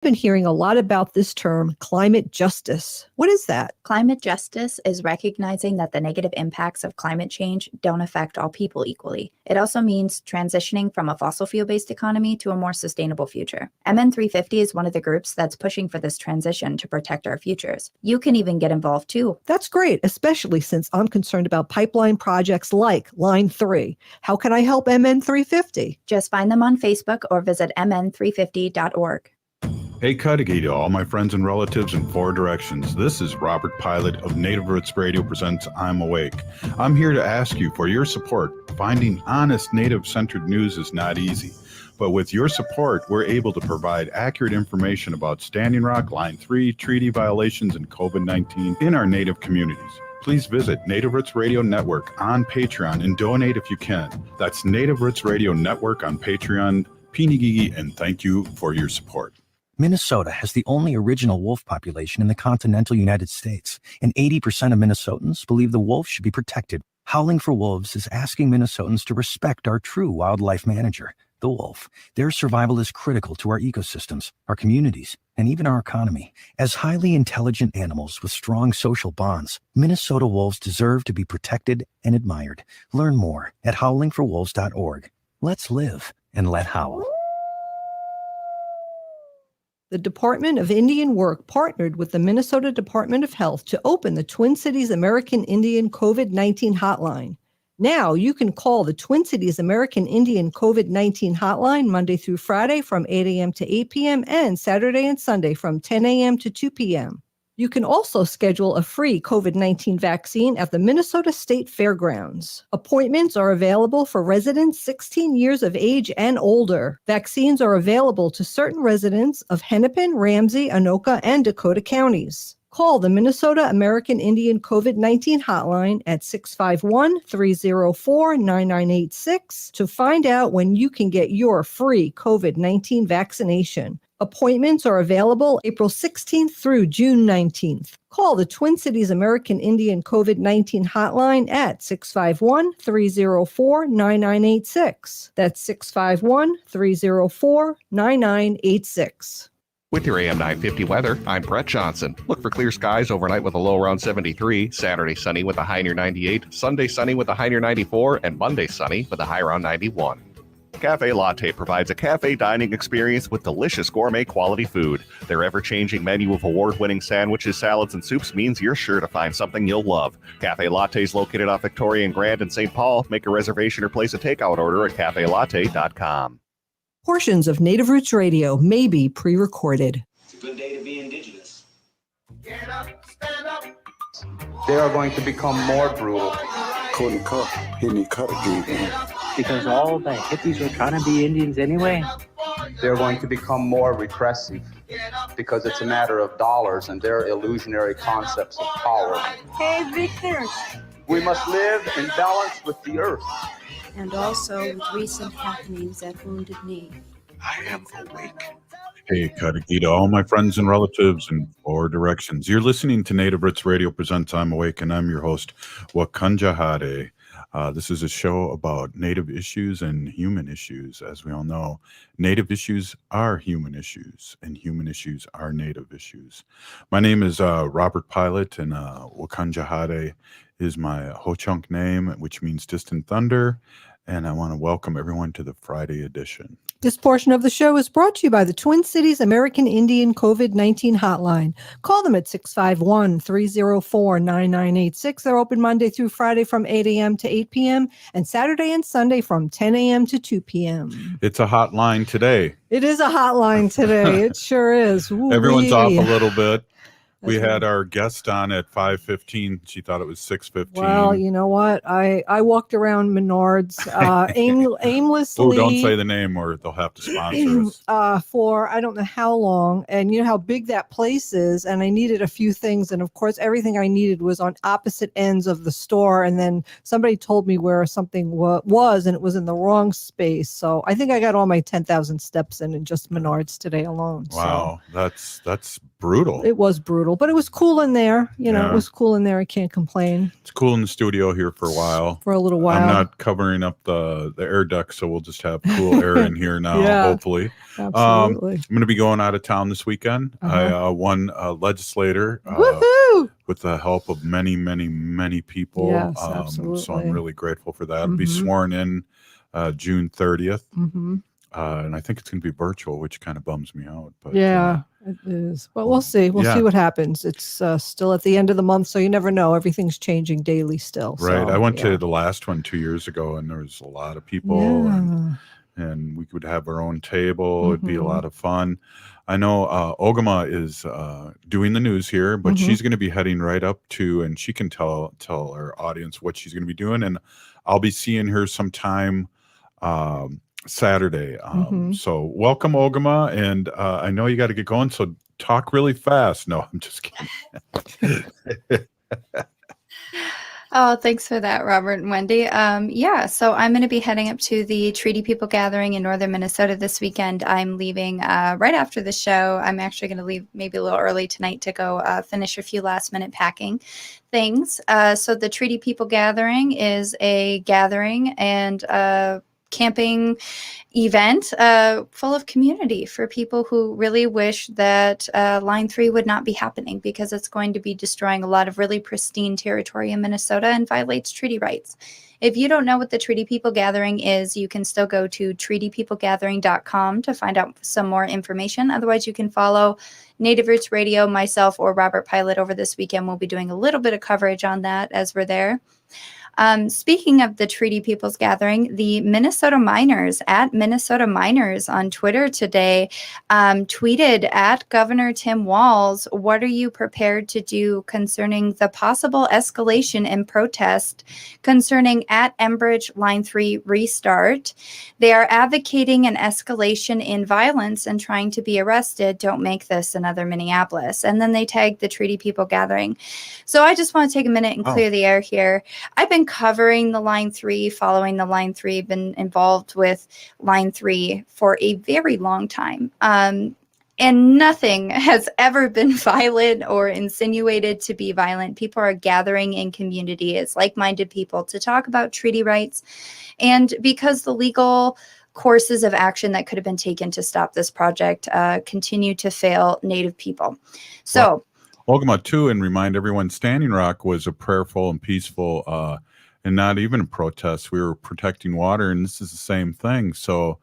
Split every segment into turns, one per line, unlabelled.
Been hearing a lot about this term, climate justice. What is that?
Climate justice is recognizing that the negative impacts of climate change don't affect all people equally. It also means transitioning from a fossil fuel-based economy to a more sustainable future. MN350 is one of the groups that's pushing for this transition to protect our futures. You can even get involved too.
That's great, especially since I'm concerned about pipeline projects like Line 3. How can I help MN350?
Just find them on Facebook or visit mn350.org.
Hey, Cudahy to all my friends and relatives in four directions. This is Robert Pilot of Native Roots Radio presents I'm Awake. I'm here to ask you for your support. Finding honest Native-centered news is not easy, but with your support, we're able to provide accurate information about Standing Rock, Line 3, treaty violations, and COVID-19 in our Native communities. Please visit Native Roots Radio Network on Patreon and donate if you can. That's Native Roots Radio Network on Patreon. Pinigigi, and thank you for your support.
Minnesota has the only original wolf population in the continental United States, and 80% of Minnesotans believe the wolf should be protected. Howling for Wolves is asking Minnesotans to respect our true wildlife manager, the wolf. Their survival is critical to our ecosystems, our communities, and even our economy. As highly intelligent animals with strong social bonds, Minnesota wolves deserve to be protected and admired. Learn more at howlingforwolves.org. Let's live and let howl.
The Department of Indian Work partnered with the Minnesota Department of Health to open the Twin Cities American Indian COVID-19 hotline. Now you can call the Twin Cities American Indian COVID-19 hotline Monday through Friday from 8 a.m. to 8 p.m. and Saturday and Sunday from 10 a.m. to 2 p.m. You can also schedule a free COVID-19 vaccine at the Minnesota State Fairgrounds. Appointments are available for residents 16 years of age and older. Vaccines are available to certain residents of Hennepin, Ramsey, Anoka, and Dakota counties. Call the Minnesota American Indian COVID-19 hotline at 651-304-9986 to find out when you can get your free COVID-19 vaccination. Appointments are available April 16th through June 19th. Call the Twin Cities American Indian COVID-19 hotline at 651-304-9986. That's 651-304-9986.
With your AM 950 weather, I'm Brett Johnson. Look for clear skies overnight with a low around 73, Saturday sunny with a high near 98, Sunday sunny with a high near 94, and Monday sunny with a high around 91. Cafe Latte provides a cafe dining experience with delicious gourmet quality food. Their ever-changing menu of award-winning sandwiches, salads, and soups means you're sure to find something you'll love. Cafe Latte is located off Victoria and Grand in St. Paul. Make a reservation or place a takeout order at cafelatte.com.
Portions of Native Roots Radio may be pre-recorded.
It's a good day to be indigenous.
Get up, stand up.
They are going to become more brutal.
Couldn't cut, hitting cut again.
Because all the hippies were trying to be Indians anyway.
They're going to become more repressive because it's a matter of dollars and their illusionary concepts of power.
Hey, Victor.
We must live in balance with the earth.
And also with recent happenings at Wounded Knee.
I am awake.
Hey, Cudahy to all my friends and relatives in four directions. You're listening to Native Roots Radio presents I'm Awake, and I'm your host, Wakanjahade. This is a show about Native issues and human issues. As we all know, Native issues are human issues, and human issues are Native issues. My name is Robert Pilot, and Wakanjahade is my Ho-Chunk name, which means distant thunder, and I want to welcome everyone to the Friday edition.
This portion of the show is brought to you by the Twin Cities American Indian COVID-19 hotline. Call them at 651-304-9986. They're open Monday through Friday from 8 a.m. to 8 p.m. and Saturday and Sunday from 10 a.m. to 2 p.m.
It's a hotline today.
It is a hotline today. It sure is. Ooh,
everyone's off a little bit. We had our guest on at 5:15. She thought it was 6:15.
Well, you know what? I walked around Menards aimlessly.
Oh, don't say the name or they'll have to sponsor us.
For I don't know how long. And you know how big that place is. And I needed a few things. And of course, everything I needed was on opposite ends of the store. And then somebody told me where something was, and it was in the wrong space. So I think I got all my 10,000 steps in just Menards today alone.
Wow, so. That's brutal.
It was brutal. brutal, but it was cool in there. You know, it was cool in there. I can't complain.
It's cool in the studio here for a while.
For a little while.
I'm not covering up the air duct, so we'll just have cool air in here now, hopefully.
Absolutely.
I'm going to be going out of town this weekend. I won a legislator with the help of many, many, many people.
Yes, absolutely.
So I'm really grateful for that. I'll be sworn in June 30th. And I think it's going to be virtual, which kind of bums me out. But
it is. But we'll see. We'll see what happens. It's still at the end of the month, so you never know. Everything's changing daily still.
Right.
So,
I went to the last one 2 years ago, and there was a lot of people, and we would have our own table. It'd be a lot of fun. I know Ogama is doing the news here, but she's going to be heading right up to, and she can tell our audience what she's going to be doing, and I'll be seeing her sometime Saturday. So welcome, Ogama, and I know you got to get going, so talk really fast. No, I'm just kidding.
Oh, thanks for that, Robert and Wendy. So I'm going to be heading up to the Treaty People Gathering in northern Minnesota this weekend. I'm leaving right after the show. I'm actually going to leave maybe a little early tonight to go finish a few last-minute packing things. So the Treaty People Gathering is a gathering and camping event full of community for people who really wish that Line 3 would not be happening, because it's going to be destroying a lot of really pristine territory in Minnesota and violates treaty rights. If you don't know what the Treaty People Gathering is, you can still go to treatypeoplegathering.com to find out some more information. Otherwise, you can follow Native Roots Radio, myself, or Robert Pilot over this weekend. We'll be doing a little bit of coverage on that as we're there. Speaking of the Treaty People's Gathering, the Minnesota Miners at Minnesota Miners on Twitter today tweeted at Governor Tim Walz, "What are you prepared to do concerning the possible escalation in protest concerning at Enbridge Line 3 restart? They are advocating an escalation in violence and trying to be arrested. Don't make this another Minneapolis." And then they tagged the Treaty People Gathering. So I just want to take a minute and clear the air here. I've been covering the Line 3, following the Line 3, been involved with Line 3 for a very long time. And nothing has ever been violent or insinuated to be violent. People are gathering in community as like-minded people to talk about treaty rights. And because the legal courses of action that could have been taken to stop this project continue to fail Native people. So,
Ogama, too, and remind everyone, Standing Rock was a prayerful and peaceful and not even a protest. We were protecting water, and this is the same thing. So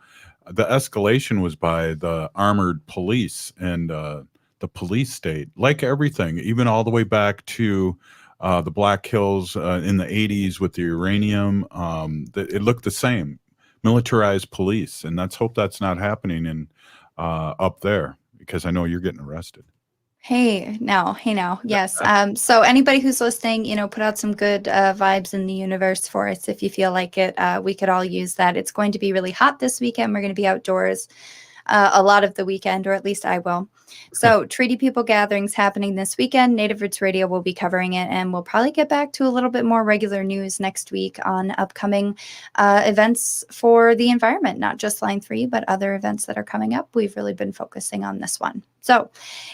the escalation was by the armored police and the police state, like everything, even all the way back to the Black Hills in the 80s with the uranium. It looked the same, militarized police, and let's hope that's not happening in up there, because I know you're getting arrested.
Hey now. Yes. So anybody who's listening, put out some good vibes in the universe for us if you feel like it. We could all use that. It's going to be really hot this weekend. We're going to be outdoors a lot of the weekend, or at least I will. So Treaty People Gatherings happening this weekend. Native Roots Radio will be covering it, and we'll probably get back to a little bit more regular news next week on upcoming events for the environment, not just Line 3, but other events that are coming up. We've really been focusing on this one. So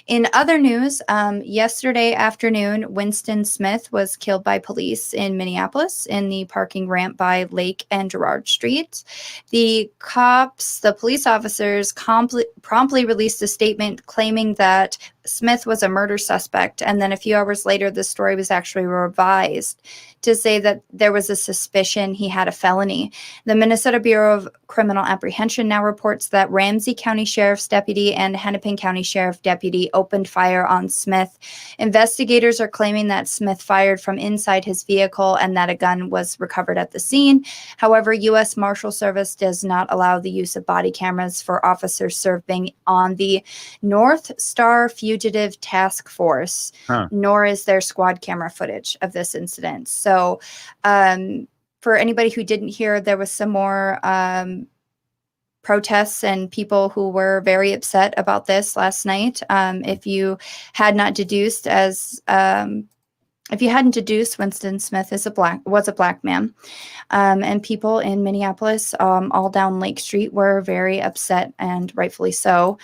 in other news, yesterday afternoon, Winston Smith was killed by police in Minneapolis in the parking ramp by Lake and Girard Street. The police officers promptly released a statement claiming that Smith was a murder suspect. And then a few hours later, the story was actually revised to say that there was a suspicion he had a felony. The Minnesota Bureau of Criminal Apprehension now reports that Ramsey County Sheriff's Deputy and Hennepin County Sheriff Deputy opened fire on Smith. Investigators are claiming that Smith fired from inside his vehicle and that a gun was recovered at the scene. However, U.S. Marshal Service does not allow the use of body cameras for officers serving on the North Star Fugitive Task Force, nor is there squad camera footage of this incident. So for anybody who didn't hear, there was some more protests and people who were very upset about this last night. If you hadn't deduced, Winston Smith was a black man, and people in Minneapolis, all down Lake Street, were very upset, and rightfully so.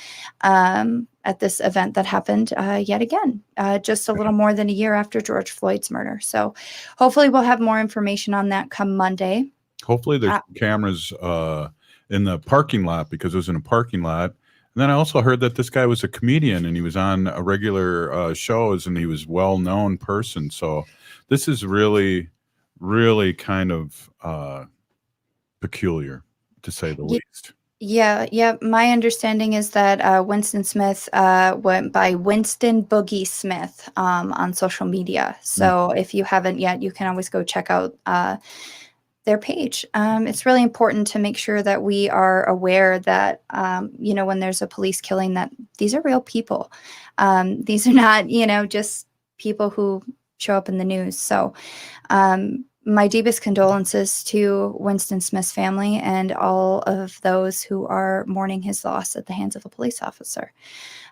at this event that happened yet again, just a little more than a year after George Floyd's murder. So hopefully we'll have more information on that come Monday.
Hopefully there's cameras in the parking lot, because it was in a parking lot. And then I also heard that this guy was a comedian and he was on a regular shows and he was a well-known person. So this is really, really kind of peculiar, to say the least.
Yeah. My understanding is that Winston Smith went by Winston Boogie Smith on social media. So if you haven't yet, you can always go check out their page. It's really important to make sure that we are aware that, when there's a police killing, that these are real people. These are not, just people who show up in the news. So my deepest condolences to Winston Smith's family and all of those who are mourning his loss at the hands of a police officer.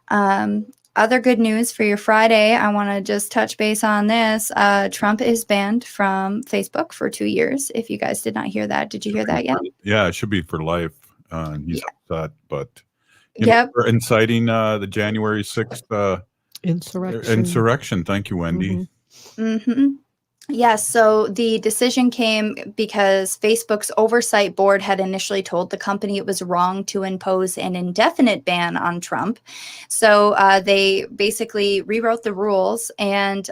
Other good news for your Friday, I want to just touch base on this. Trump is banned from Facebook for 2 years. If you guys did not hear that, did you hear that yet?
Yeah, it should be for life. He's upset, but for inciting the January 6th insurrection. Thank you, Wendy.
Mm-hmm. Yes, so the decision came because Facebook's oversight board had initially told the company it was wrong to impose an indefinite ban on Trump. So they basically rewrote the rules, and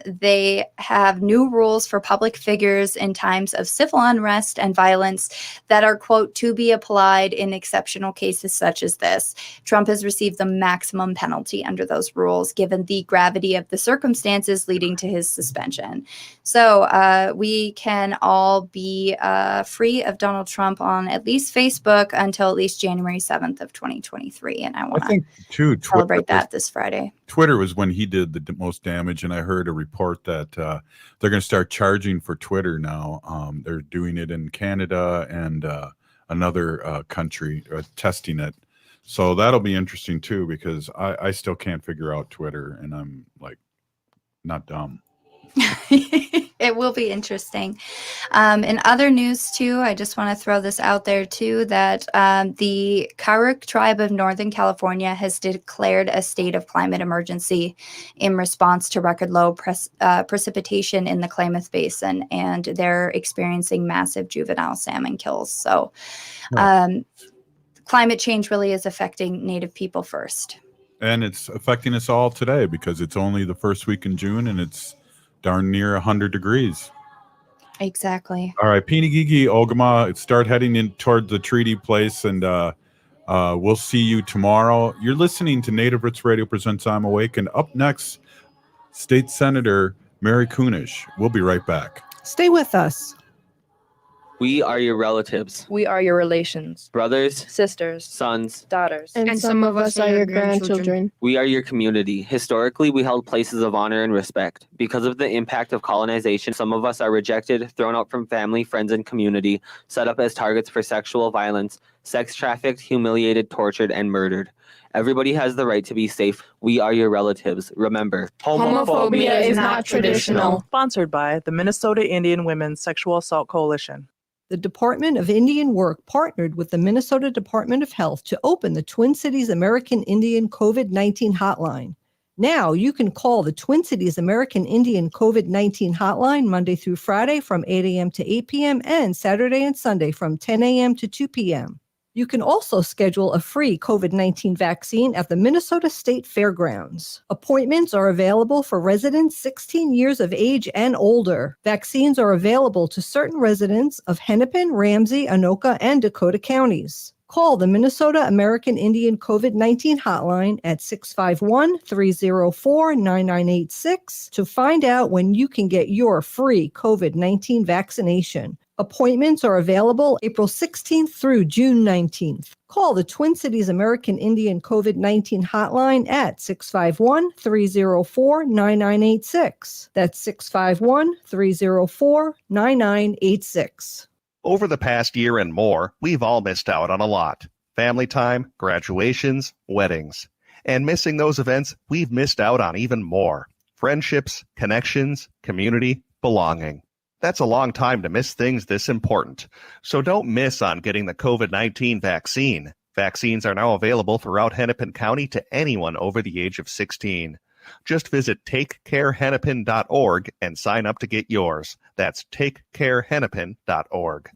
they have new rules for public figures in times of civil unrest and violence that are, quote, to be applied in exceptional cases such as this. Trump has received the maximum penalty under those rules, given the gravity of the circumstances leading to his suspension. So we can all be free of Donald Trump on at least Facebook until at least January 7th of 2023. And I want to celebrate that this Friday.
Twitter was when he did the most damage. And I heard a report that they're going to start charging for Twitter now. They're doing it in Canada and another country, testing it. So that'll be interesting, too, because I still can't figure out Twitter. And I'm like, not dumb.
It will be interesting. In other news, too, I just want to throw this out there, too, that the Karuk tribe of Northern California has declared a state of climate emergency in response to record low precipitation in the Klamath Basin, and they're experiencing massive juvenile salmon kills. So climate change really is affecting Native people first.
And it's affecting us all today because it's only the first week in June and it's darn near 100 degrees.
Exactly.
All right, Pinigigi, Ogama, start heading in toward the treaty place, and we'll see you tomorrow. You're listening to Native Roots Radio Presents I'm Awake, and up next, State Senator Mary Kunesh. We'll be right back.
Stay with us.
We are your relatives.
We are your relations.
Brothers,
sisters,
sons,
daughters.
And some of us are your grandchildren.
We are your community. Historically, we held places of honor and respect. Because of the impact of colonization, some of us are rejected, thrown out from family, friends, and community, set up as targets for sexual violence, sex trafficked, humiliated, tortured, and murdered. Everybody has the right to be safe. We are your relatives. Remember,
homophobia is not traditional.
Sponsored by the Minnesota Indian Women's Sexual Assault Coalition.
The Department of Indian Work partnered with the Minnesota Department of Health to open the Twin Cities American Indian COVID-19 hotline. Now you can call the Twin Cities American Indian COVID-19 hotline Monday through Friday from 8 a.m. to 8 p.m. and Saturday and Sunday from 10 a.m. to 2 p.m. You can also schedule a free COVID-19 vaccine at the Minnesota State Fairgrounds. Appointments are available for residents 16 years of age and older. Vaccines are available to certain residents of Hennepin, Ramsey, Anoka, and Dakota counties. Call the Minnesota American Indian COVID-19 hotline at 651-304-9986 to find out when you can get your free COVID-19 vaccination. Appointments are available April 16th through June 19th. Call the Twin Cities American Indian COVID-19 hotline at 651-304-9986. That's 651-304-9986.
Over the past year and more, we've all missed out on a lot. Family time, graduations, weddings. And missing those events, we've missed out on even more. Friendships, connections, community, belonging. That's a long time to miss things this important. So don't miss on getting the COVID-19 vaccine. Vaccines are now available throughout Hennepin County to anyone over the age of 16. Just visit takecarehennepin.org and sign up to get yours. That's takecarehennepin.org.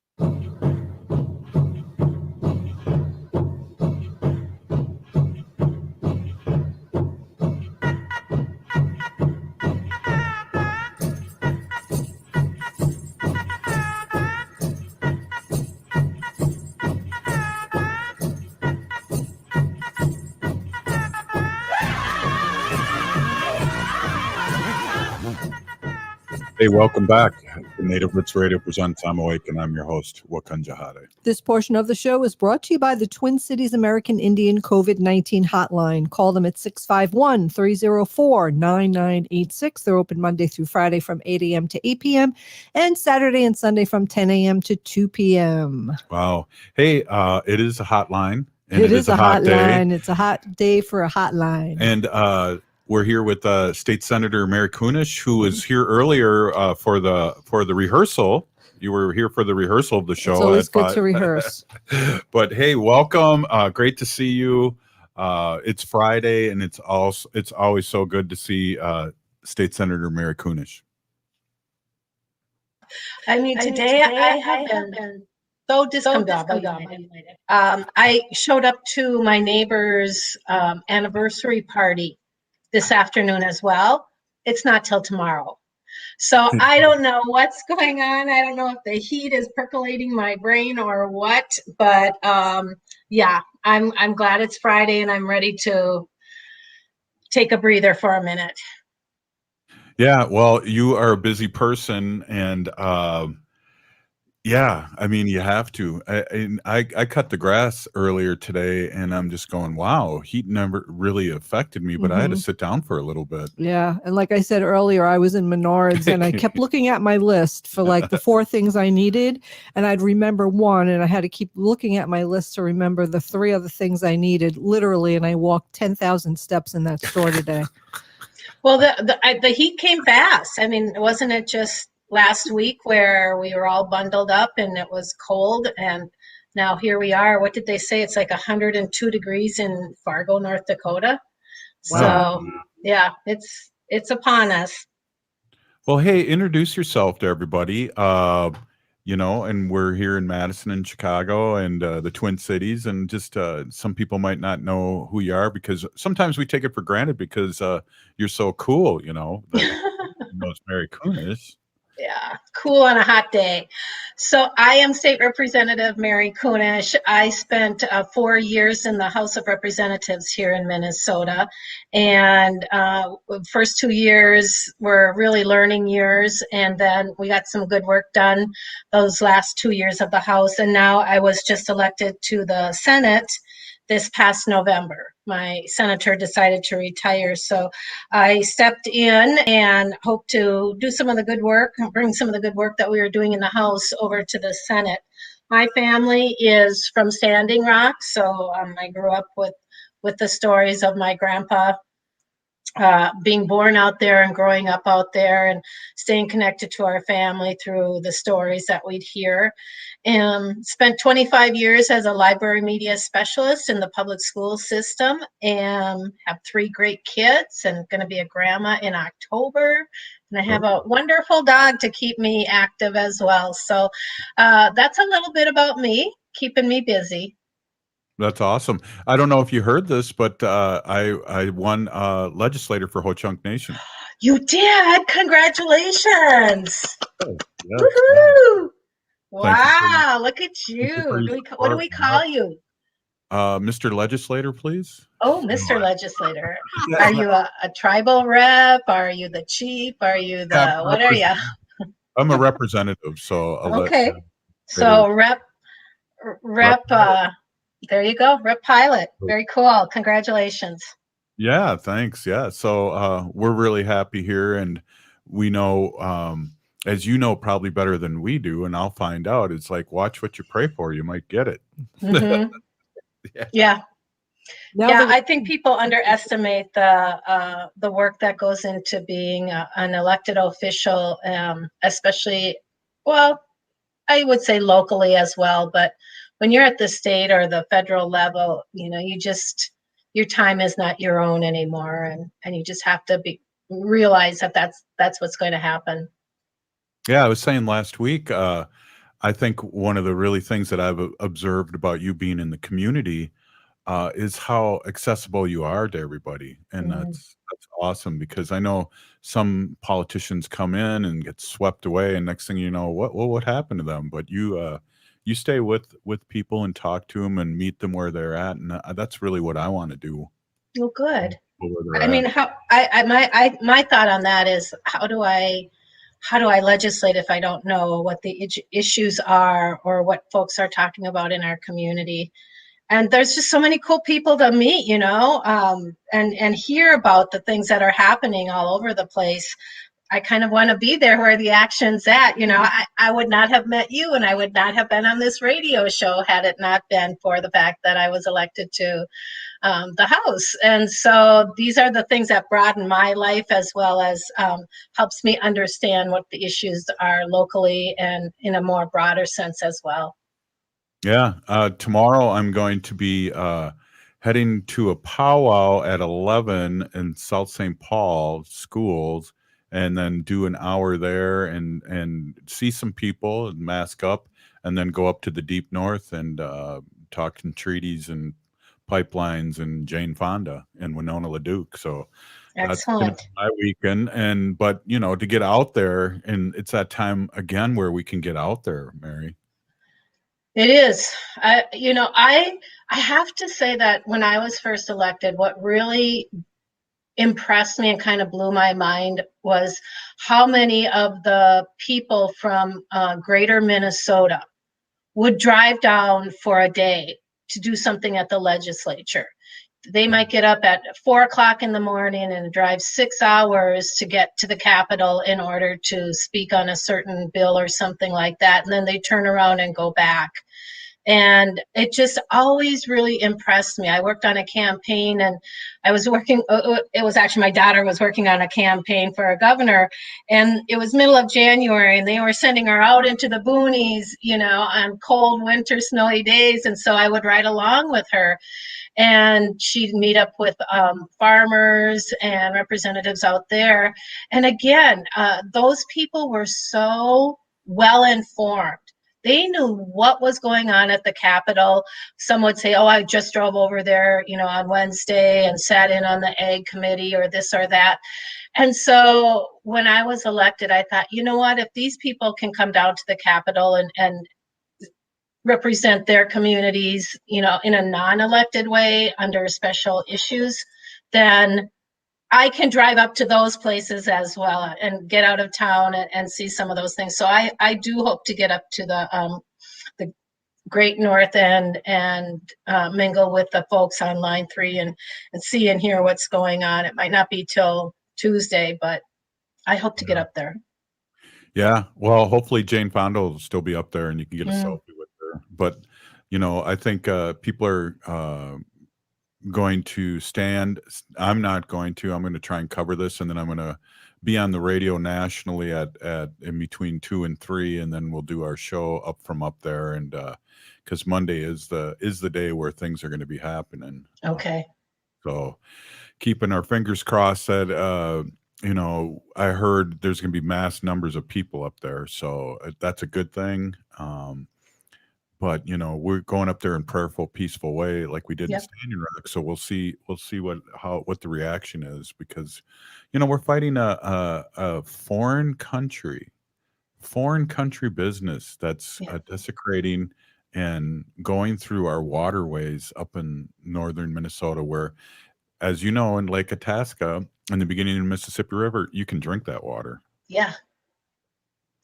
Hey, welcome back. Native Roots Radio presents I'm Awake, and I'm your host, Wakan Jahade.
This portion of the show is brought to you by the Twin Cities American Indian COVID-19 hotline. Call them at 651-304-9986. They're open Monday through Friday from 8 a.m. to 8 p.m. and Saturday and Sunday from 10 a.m. to 2 p.m.
Wow. Hey, it is a hotline. And
it is a
hot
hotline.
Day.
It's a hot day for a hotline.
And we're here with State Senator Mary Kunesh, who was here earlier for the rehearsal. You were here for the rehearsal of the show.
It's always good to rehearse.
But hey, welcome. Great to see you. It's Friday, and it's always so good to see State Senator Mary Kunesh.
I mean, today I have been so discombobulated. I showed up to my neighbor's anniversary party this afternoon as well. It's not till tomorrow. So I don't know what's going on. I don't know if the heat is percolating my brain or what, but yeah, I'm glad it's Friday and I'm ready to take a breather for a minute.
Yeah, well, you are a busy person, and yeah, I mean, you have to. I cut the grass earlier today, and I'm just going, wow, heat never really affected me, but I had to sit down for a little bit.
Yeah. And like I said earlier, I was in Menards and I kept looking at my list for like the 4 things I needed. And I'd remember one, and I had to keep looking at my list to remember the 3 other things I needed, literally. And I walked 10,000 steps in that store today.
Well, the heat came fast. I mean, wasn't it just last week where we were all bundled up and it was cold, and now here we are. What did they say? It's like 102 degrees in Fargo, North Dakota.
Wow.
So yeah, it's upon us.
Well, hey, introduce yourself to everybody. And we're here in Madison and Chicago and the Twin Cities, and just some people might not know who you are because sometimes we take it for granted because you're so cool, that knows Mary Kunesh.
Yeah, cool on a hot day. So I am State Representative Mary Kunesh. I spent 4 years in the House of Representatives here in Minnesota. And first 2 years were really learning years. And then we got some good work done those last 2 years of the House. And now I was just elected to the Senate this past November. My senator decided to retire, so I stepped in and hope to do some of the good work, bring some of the good work that we were doing in the House over to the Senate. My family is from Standing Rock, so I grew up with the stories of my grandpa being born out there and growing up out there and staying connected to our family through the stories that we'd hear. And spent 25 years as a library media specialist in the public school system, and have 3 great kids and going to be a grandma in October. And I have a wonderful dog to keep me active as well. So that's a little bit about me, keeping me busy.
That's awesome. I don't know if you heard this, but I won legislator for Ho Chunk Nation.
You did? Congratulations.
Oh, yes.
Woohoo! Wow, look at you. What do we call you?
Mr. Legislator, please.
Oh, Mr. Legislator. Are you a tribal rep? Are you the chief? Are you the, what are you?
I'm a representative, so I'll
okay. So rep, there you go, rep pilot. Very cool. Congratulations.
Yeah, thanks. Yeah. So we're really happy here, and we know, as you know, probably better than we do, and I'll find out. It's like, watch what you pray for. You might get it.
Mm-hmm. Yeah. I think people underestimate the work that goes into being an elected official, especially, well, I would say locally as well, but when you're at the state or the federal level, your time is not your own anymore, and you just have to realize that that's what's going to happen.
Yeah, I was saying last week, I think one of the really things that I've observed about you being in the community is how accessible you are to everybody, and that's awesome because I know some politicians come in and get swept away, and next thing you know, what happened to them? But you stay with people and talk to them and meet them where they're at, and that's really what I want to do.
Well, good.
Where they're
I mean,
at.
my thought on that is how do I legislate if I don't know what the issues are or what folks are talking about in our community? And there's just so many cool people to meet, and hear about the things that are happening all over the place. I kind of want to be there where the action's at. I would not have met you and I would not have been on this radio show had it not been for the fact that I was elected to the House. And so these are the things that broaden my life as well as helps me understand what the issues are locally and in a more broader sense as well.
Yeah, tomorrow I'm going to be heading to a powwow at 11 in South St. Paul schools, and then do an hour there and see some people and mask up, and then go up to the deep north and talk in treaties and pipelines and Jane Fonda and Winona LaDuke. So that's gonna
Excellent.
be my weekend. But to get out there, and it's that time again where we can get out there, Mary.
It is. I have to say that when I was first elected, what really impressed me and kind of blew my mind was how many of the people from greater Minnesota would drive down for a day to do something at the legislature. They might get up at 4 o'clock in the morning and drive 6 hours to get to the Capitol in order to speak on a certain bill or something like that. And then they turn around and go back. And it just always really impressed me. I worked on a campaign and I was working, it was actually my daughter was working on a campaign for a governor, and it was middle of January and they were sending her out into the boonies, on cold winter snowy days. And so I would ride along with her and she'd meet up with farmers and representatives out there. And again, those people were so well informed. They knew what was going on at the Capitol. Some would say, oh, I just drove over there, on Wednesday and sat in on the Ag Committee or this or that. And so when I was elected, I thought, you know what, if these people can come down to the Capitol and represent their communities, in a non-elected way under special issues, then I can drive up to those places as well and get out of town and see some of those things. So I do hope to get up to the Great North End and mingle with the folks on Line 3 and see and hear what's going on. It might not be till Tuesday, but I hope to get up there.
Yeah, well, hopefully Jane Fonda will still be up there and you can get a selfie with her. But I think people are going to stand. I'm not going to. I'm going to try and cover this, and then I'm going to be on the radio nationally at in between 2 and 3, and then we'll do our show up from up there. And because Monday is the day where things are going to be happening.
Okay.
So keeping our fingers crossed that I heard there's going to be mass numbers of people up there, so that's a good thing. But we're going up there in prayerful, peaceful way, like we did in Standing Rock. So we'll see what the reaction is, because we're fighting a foreign country business that's desecrating and going through our waterways up in northern Minnesota, where, as you know, in Lake Itasca, in the beginning of the Mississippi River, you can drink that water.
Yeah.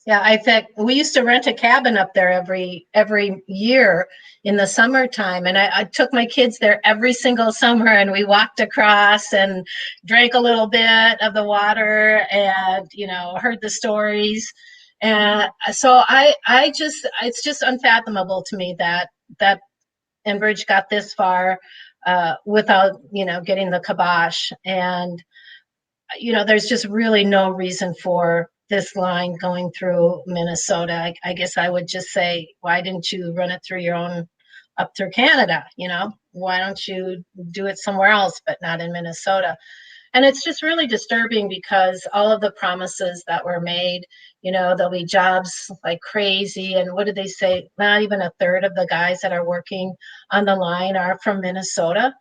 Yeah, I think we used to rent a cabin up there every year in the summertime, and I took my kids there every single summer, and we walked across and drank a little bit of the water, and heard the stories, and so it's just unfathomable to me that Enbridge got this far without getting the kibosh, and there's just really no reason for this line going through Minnesota. I guess I would just say, why didn't you run it through your own up through Canada. Why don't you do it somewhere else, but not in Minnesota? And it's just really disturbing because all of the promises that were made, there'll be jobs like crazy. And what did they say? Not even a third of the guys that are working on the line are from Minnesota.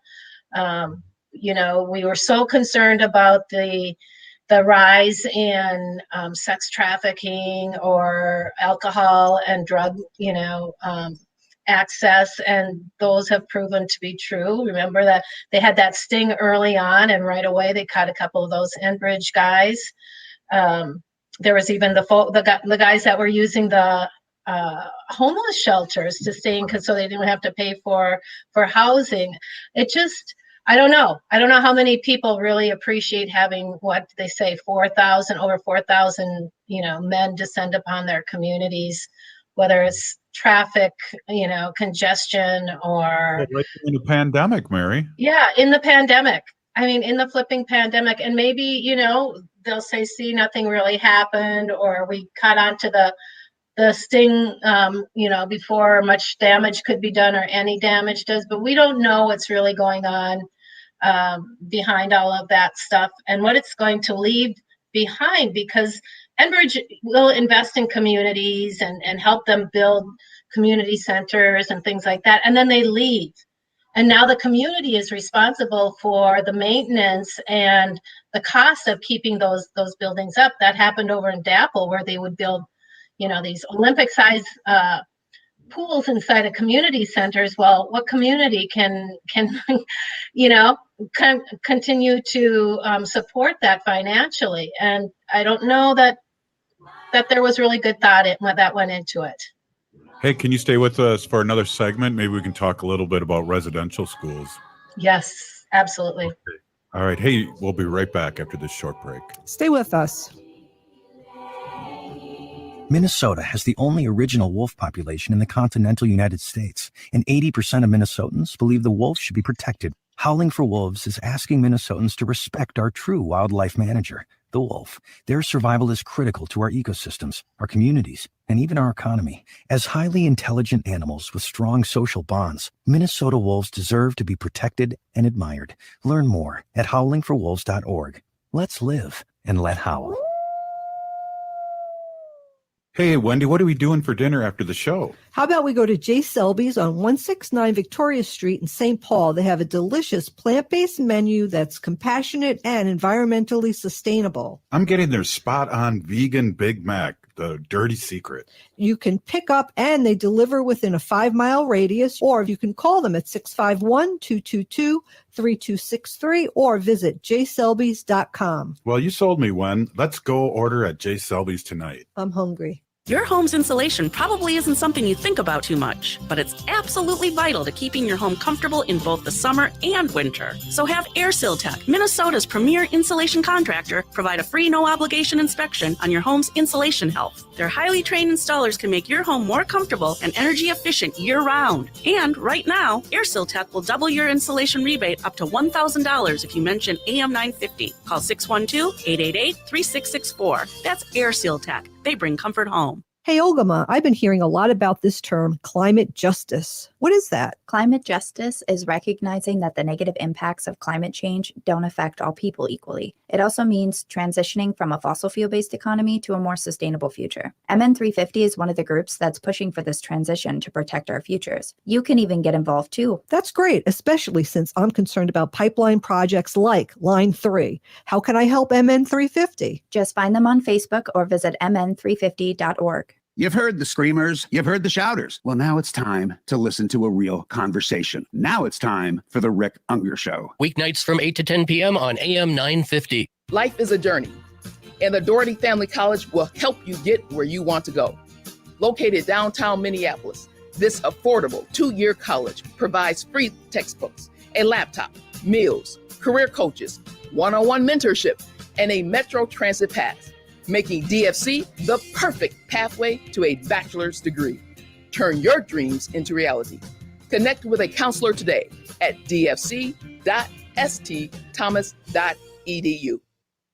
We were so concerned about the rise in sex trafficking or alcohol and drug, access, and those have proven to be true. Remember that they had that sting early on, and right away they caught a couple of those Enbridge guys. There was even the guys that were using the homeless shelters to stay in, so they didn't have to pay for housing. It just, I don't know how many people really appreciate having, what they say, over 4,000 men descend upon their communities, whether it's traffic, congestion, or
like in the pandemic, Mary.
Yeah, in the pandemic. I mean, in the flipping pandemic. And maybe, they'll say, see, nothing really happened, or we caught on to the sting, before much damage could be done, or any damage does. But we don't know what's really going on behind all of that stuff and what it's going to leave behind, because Enbridge will invest in communities and help them build community centers and things like that. And then they leave. And now the community is responsible for the maintenance and the cost of keeping those buildings up. That happened over in DAPL, where they would build, these Olympic-sized pools inside of community centers. Well, what community can continue to support that financially? And I don't know that there was really good thought that went into it.
Hey, can you stay with us for another segment? Maybe we can talk a little bit about residential schools.
Yes, absolutely.
Okay. All right. Hey, we'll be right back after this short break.
Stay with us.
Minnesota has the only original wolf population in the continental United States, and 80% of Minnesotans believe the wolf should be protected. Howling for Wolves is asking Minnesotans to respect our true wildlife manager, the wolf. Their survival is critical to our ecosystems, our communities, and even our economy. As highly intelligent animals with strong social bonds, Minnesota wolves deserve to be protected and admired. Learn more at howlingforwolves.org. Let's live and let howl.
Hey, Wendy, what are we doing for dinner after the show?
How about we go to J. Selby's on 169 Victoria Street in St. Paul? They have a delicious plant-based menu that's compassionate and environmentally sustainable.
I'm getting their spot-on vegan Big Mac, the dirty secret.
You can pick up and they deliver within a 5-mile radius, or you can call them at 651-222-3263 or visit jselbys.com.
Well, you sold me, Wen. Let's go order at J. Selby's tonight.
I'm hungry.
Your home's insulation probably isn't something you think about too much, but it's absolutely vital to keeping your home comfortable in both the summer and winter. So have AirSeal Tech, Minnesota's premier insulation contractor, provide a free no-obligation inspection on your home's insulation health. Their highly trained installers can make your home more comfortable and energy efficient year-round. And right now, AirSeal Tech will double your insulation rebate up to $1,000 if you mention AM 950. Call 612-888-3664. That's AirSeal Tech. They bring comfort home.
Hey, Ogama, I've been hearing a lot about this term, climate justice. What is that?
Climate justice is recognizing that the negative impacts of climate change don't affect all people equally. It also means transitioning from a fossil fuel-based economy to a more sustainable future. MN350 is one of the groups that's pushing for this transition to protect our futures. You can even get involved too.
That's great, especially since I'm concerned about pipeline projects like Line 3. How can I help MN350?
Just find them on Facebook or visit mn350.org.
You've heard the screamers, you've heard the shouters. Well, now it's time to listen to a real conversation. Now it's time for the Rick Unger Show.
Weeknights from 8 to 10 p.m. on AM 950.
Life is a journey, and the Doherty Family College will help you get where you want to go. Located downtown Minneapolis, this affordable 2-year college provides free textbooks, a laptop, meals, career coaches, one-on-one mentorship, and a Metro Transit pass, making DFC the perfect pathway to a bachelor's degree. Turn your dreams into reality. Connect with a counselor today at dfc.stthomas.edu.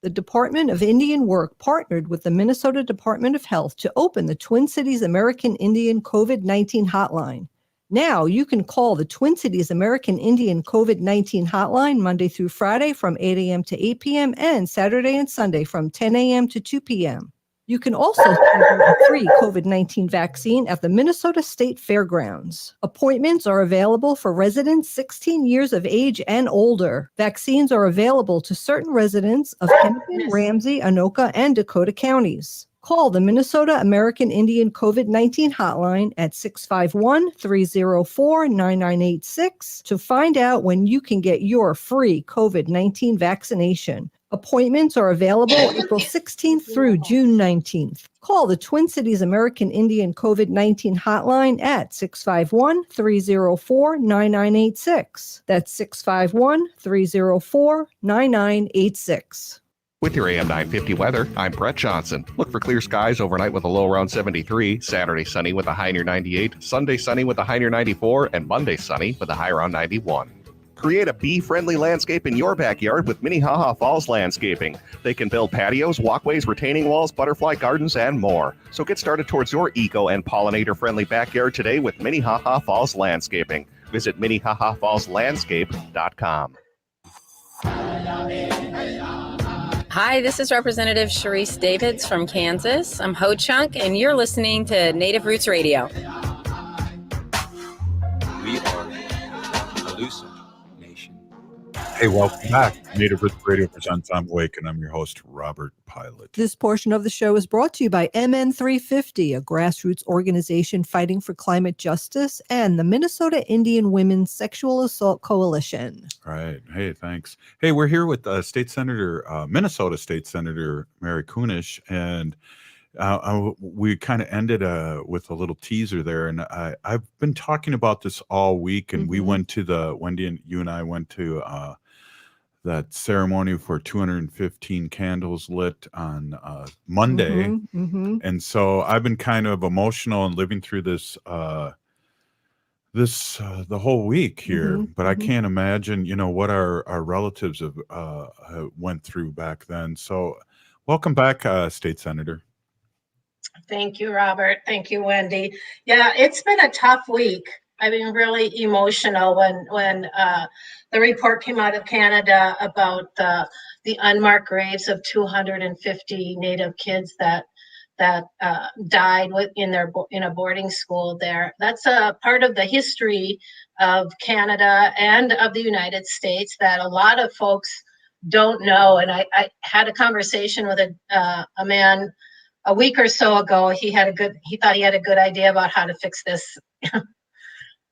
The Department of Indian Work partnered with the Minnesota Department of Health to open the Twin Cities American Indian COVID-19 hotline. Now you can call the Twin Cities American Indian COVID-19 hotline Monday through Friday from 8 a.m. to 8 p.m. and Saturday and Sunday from 10 a.m. to 2 p.m. You can also schedule a free COVID-19 vaccine at the Minnesota State Fairgrounds. Appointments are available for residents 16 years of age and older. Vaccines are available to certain residents of Hennepin, Ramsey, Anoka, and Dakota counties. Call the Minnesota American Indian COVID-19 hotline at 651-304-9986 to find out when you can get your free COVID-19 vaccination. Appointments are available April 16th through June 19th. Call the Twin Cities American Indian COVID-19 hotline at 651-304-9986. That's 651-304-9986.
With your AM 950 weather, I'm Brett Johnson. Look for clear skies overnight with a low around 73, Saturday sunny with a high near 98, Sunday sunny with a high near 94, and Monday sunny with a high around 91. Create a bee-friendly landscape in your backyard with Minnehaha Falls Landscaping. They can build patios, walkways, retaining walls, butterfly gardens, and more. So get started towards your eco and pollinator-friendly backyard today with Minnehaha Falls Landscaping. Visit MinnehahaFallsLandscape.com.
Hi, this is Representative Sharice Davids from Kansas. I'm Ho Chunk, and you're listening to Native Roots Radio.
We are the Elusive Nation. Hey, welcome back. Native Roots Radio presents I'm Awake, and I'm your host, Robert Pilot.
This portion of the show is brought to you by MN350, a grassroots organization fighting for climate justice, and the Minnesota Indian Women's Sexual Assault Coalition.
Right. Hey, thanks. Hey, we're here with Minnesota State Senator Mary Kunesh, and we kind of ended with a little teaser there, and I've been talking about this all week, and we went to Wendy and you and I went to that ceremony for 215 candles lit on Monday. And so I've been kind of emotional and living through this the whole week here, but I can't imagine, what our relatives have went through back then. So welcome back, State Senator.
Thank you, Robert. Thank you, Wendy. Yeah, it's been a tough week. I've been really emotional when the report came out of Canada about the unmarked graves of 250 Native kids that died in a boarding school there. That's a part of the history of Canada and of the United States that a lot of folks don't know. And I had a conversation with a man a week or so ago. He thought he had a good idea about how to fix this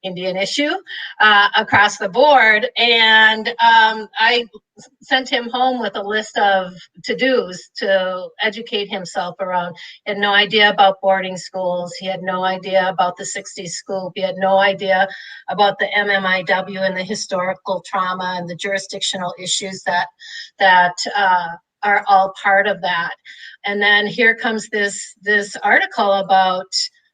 Indian issue across the board. And I sent him home with a list of to-dos to educate himself around. He had no idea about boarding schools. He had no idea about the 60s scoop. He had no idea about the MMIW and the historical trauma and the jurisdictional issues that are all part of that. And then here comes this article about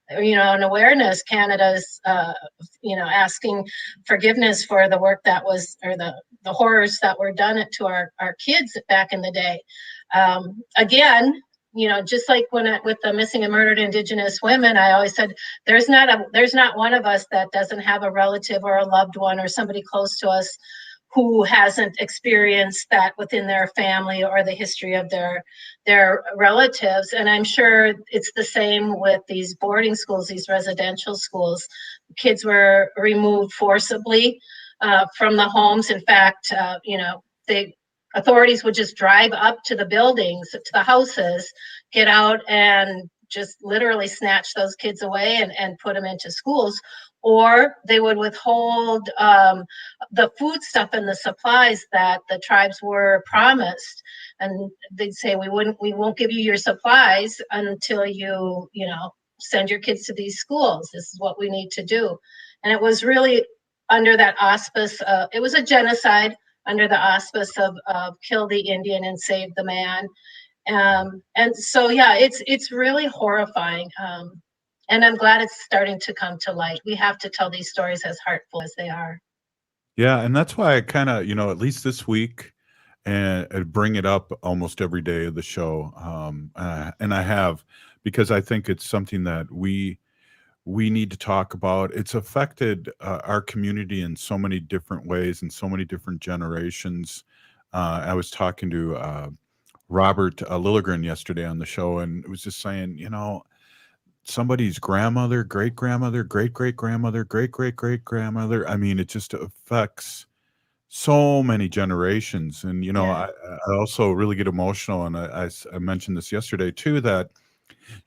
an awareness. Canada's asking forgiveness for the work that was, or the horrors that were done to our kids back in the day. Again, just like with the missing and murdered Indigenous women, I always said there's not one of us that doesn't have a relative or a loved one or somebody close to us who hasn't experienced that within their family or the history of their relatives. And I'm sure it's the same with these boarding schools, these residential schools. Kids were removed forcibly from the homes. In fact, authorities would just drive up to the buildings, to the houses, get out and just literally snatch those kids away and put them into schools. Or they would withhold the food stuff and the supplies that the tribes were promised, and they'd say, we won't give you your supplies until you send your kids to these schools. This is what we need to do. And it was really under that auspice. It was a genocide under the auspice of kill the Indian and save the man. And so yeah, it's really horrifying. And I'm glad it's starting to come to light. We have to tell these stories as heartful as they are.
Yeah, and that's why I kind of, at least this week, and bring it up almost every day of the show. And I have, because I think it's something that we we need to talk about. It's affected our community in so many different ways and so many different generations. I was talking to Robert Lilligren yesterday on the show, and it was just saying, somebody's grandmother, great grandmother, great great grandmother, great great great grandmother. I mean, it just affects so many generations. And
Yeah.
I also really get emotional, and I mentioned this yesterday too, that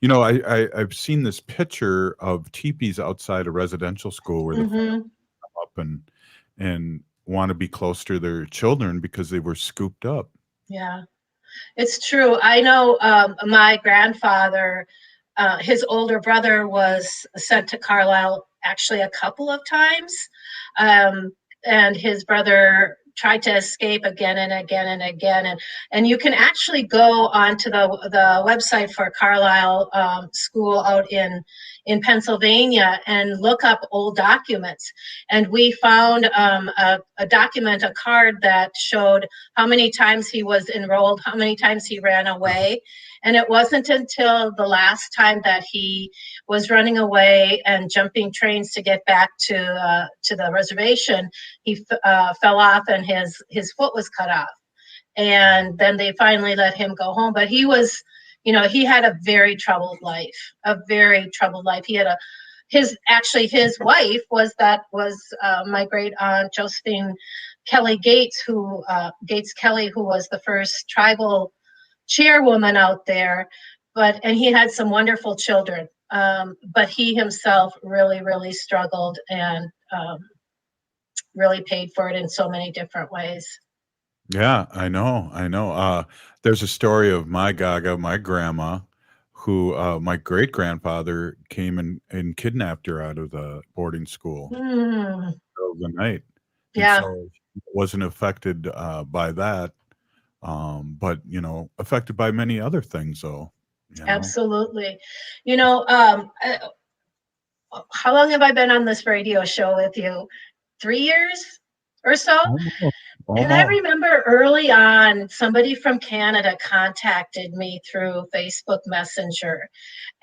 I've seen this picture of teepees outside a residential school where the families
Hmm.
come up and want to be close to their children because they were scooped up.
Yeah. It's true. I know my grandfather, his older brother was sent to Carlisle actually a couple of times. Um, and his brother tried to escape again and again and again. And you can actually go onto the website for Carlisle School out in Pennsylvania and look up old documents. And we found a document, a card that showed how many times he was enrolled, how many times he ran away. And it wasn't until the last time that he was running away and jumping trains to get back to the reservation, he fell off and his foot was cut off. And then they finally let him go home. But he was, he had a very troubled life, a very troubled life. He had his wife was my great aunt Josephine Kelly Gates, Gates Kelly, who was the first tribal chairwoman out there. And he had some wonderful children. But he himself really, really struggled and really paid for it in so many different ways.
Yeah, I know. I know. There's a story of my Gaga, my grandma, who my great grandfather came and kidnapped her out of the boarding school of the night. And
Yeah.
so she wasn't affected by that, but affected by many other things, though.
Absolutely. How long have I been on this radio show with you? 3 years or so? And I remember early on, somebody from Canada contacted me through Facebook Messenger,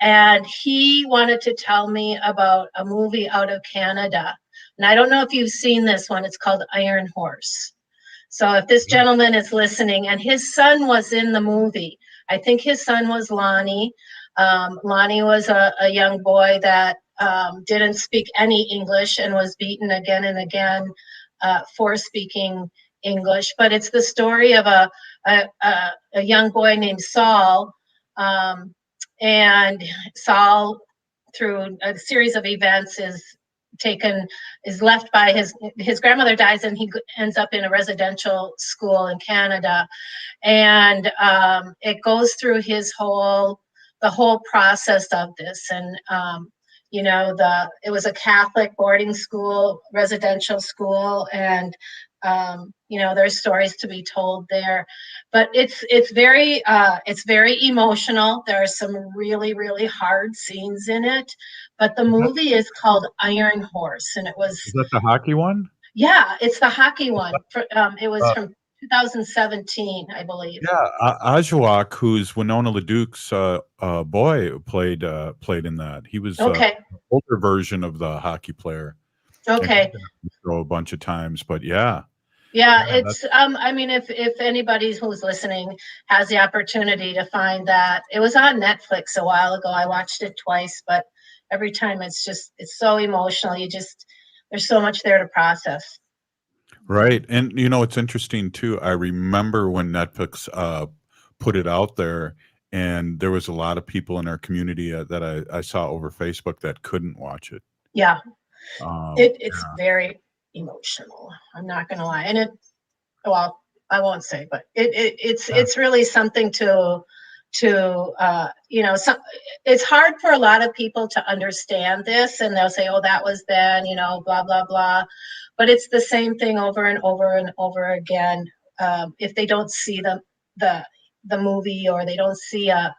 and he wanted to tell me about a movie out of Canada. And I don't know if you've seen this one. It's called Iron Horse. So if this gentleman is listening, and his son was in the movie, I think his son was Lonnie. Lonnie was a young boy that didn't speak any English and was beaten again and again for speaking English. But it's the story of a young boy named Saul, and Saul, through a series of events, is left by his grandmother dies, and he ends up in a residential school in Canada. And it goes through the whole process of this. And it was a Catholic boarding school, residential school, and there's stories to be told there. But it's very emotional. There are some really, really hard scenes in it. But the movie is called Iron Horse, and
Is that the hockey one?
it's the hockey one. It was from 2017, I believe.
Yeah, Ajuak, who's Winona LaDuke's boy, played in that. He was
Okay.
an older version of the hockey player. And he's
Okay.
been on the show a bunch of times, but yeah.
Yeah, it's I mean, if anybody who's listening has the opportunity to find that, it was on Netflix a while ago. I watched it twice, but every time it's so emotional. There's so much there to process.
Right. And it's interesting too. I remember when Netflix put it out there, and there was a lot of people in our community that I saw over Facebook that couldn't watch it.
Yeah. It's
Yeah.
very emotional. I'm not gonna lie. And I won't say, but it's really something to it's hard for a lot of people to understand this, and they'll say, oh, that was then, blah blah blah. But it's the same thing over and over and over again. If they don't see the movie, or they don't see an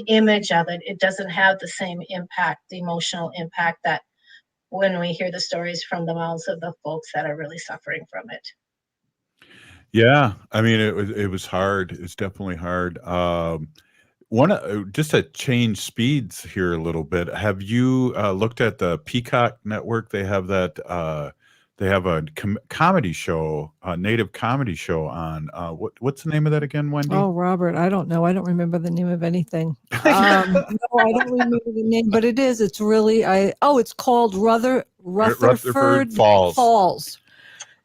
image of it, it doesn't have the same impact, the emotional impact, that when we hear the stories from the mouths of the folks that are really suffering from it.
Yeah. I mean, it was hard. It's definitely hard. Just to change speeds here a little bit. Have you looked at the Peacock Network? They have that. They have a comedy show, a native comedy show on. What's the name of that again, Wendy?
Oh, Robert, I don't know. I don't remember the name of anything. No, I don't remember the name, but it's really, it's called Rutherford Falls.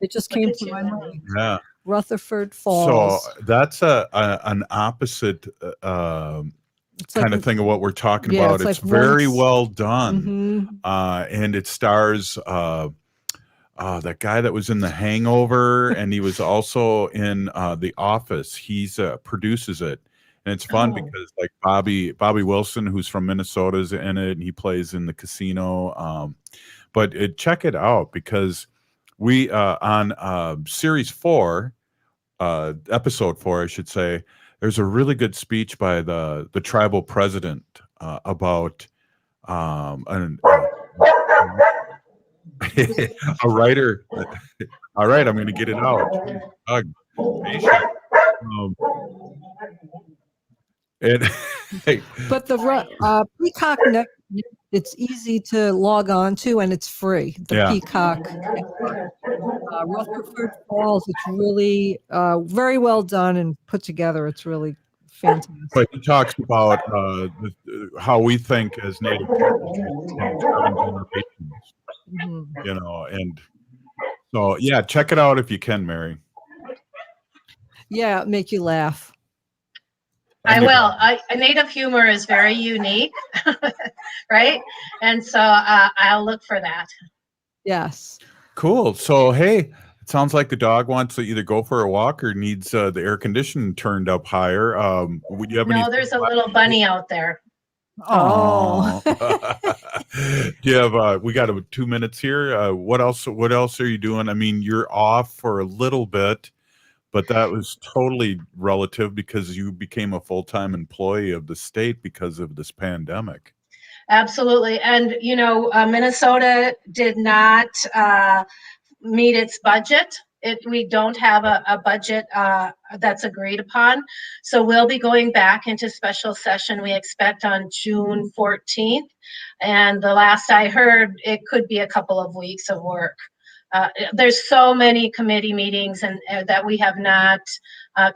It just came to my mind.
Yeah.
Rutherford Falls.
So that's an opposite kind of thing of what we're talking about. It's very well done. And it stars that guy that was in The Hangover, and he was also in The Office. He's produces it, and it's fun because like Bobby Wilson, who's from Minnesota, is in it, and he plays in the casino. But check it out because we on series 4, episode 4, I should say. There's a really good speech by the tribal president about a writer. All right, I'm going to get it out.
But the Peacock Net, it's easy to log on to, and it's free. The Peacock Rutherford Falls. It's really very well done and put together. It's really fantastic.
But he talks about how we think as Native people in 7 generations. And so check it out if you can, Mary.
Yeah, make you laugh.
I will. Native humor is very unique, right? And so I'll look for that.
Yes.
Cool. So hey, it sounds like the dog wants to either go for a walk or needs the air conditioning turned up higher. Would you have any?
No, there's a little bunny out there.
Oh.
Do you have we got 2 minutes here. What else are you doing? I mean, you're off for a little bit, but that was totally relative because you became a full-time employee of the state because of this pandemic.
Absolutely. And Minnesota did not meet its budget. We don't have a budget that's agreed upon. So we'll be going back into special session, we expect on June 14th. And the last I heard, it could be a couple of weeks of work. There's so many committee meetings and that we have not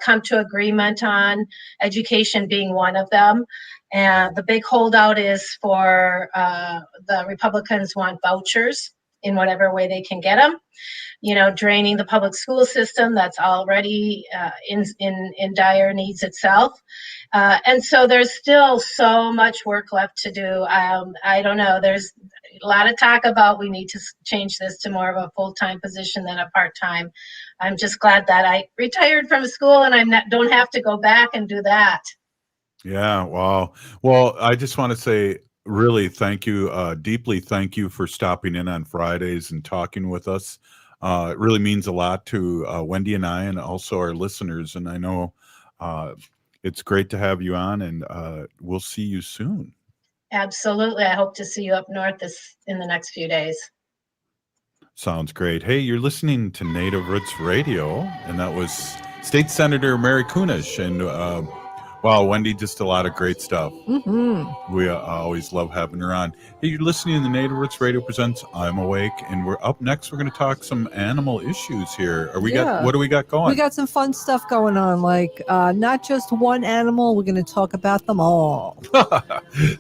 come to agreement on, education being one of them. And the big holdout is for the Republicans want vouchers in whatever way they can get them. Draining the public school system that's already in dire needs itself. And so there's still so much work left to do. I don't know. There's a lot of talk about we need to change this to more of a full-time position than a part-time. I'm just glad that I retired from school and don't have to go back and do that.
Yeah, wow. Well, I just want to say really thank you, deeply thank you for stopping in on Fridays and talking with us. It really means a lot to Wendy and I and also our listeners. And I know it's great to have you on, and we'll see you soon.
Absolutely. I hope to see you up north in the next few days.
Sounds great. Hey, you're listening to Native Roots Radio, and that was State Senator Mary Kunesh. And wow, Wendy, just a lot of great stuff.
Mm-hmm.
We always love having her on. Hey, you're listening to Native Roots Radio presents I'm Awake, and we're up next. We're going to talk some animal issues here. What do we got going?
We got some fun stuff going on, like not just one animal. We're going to talk about them all.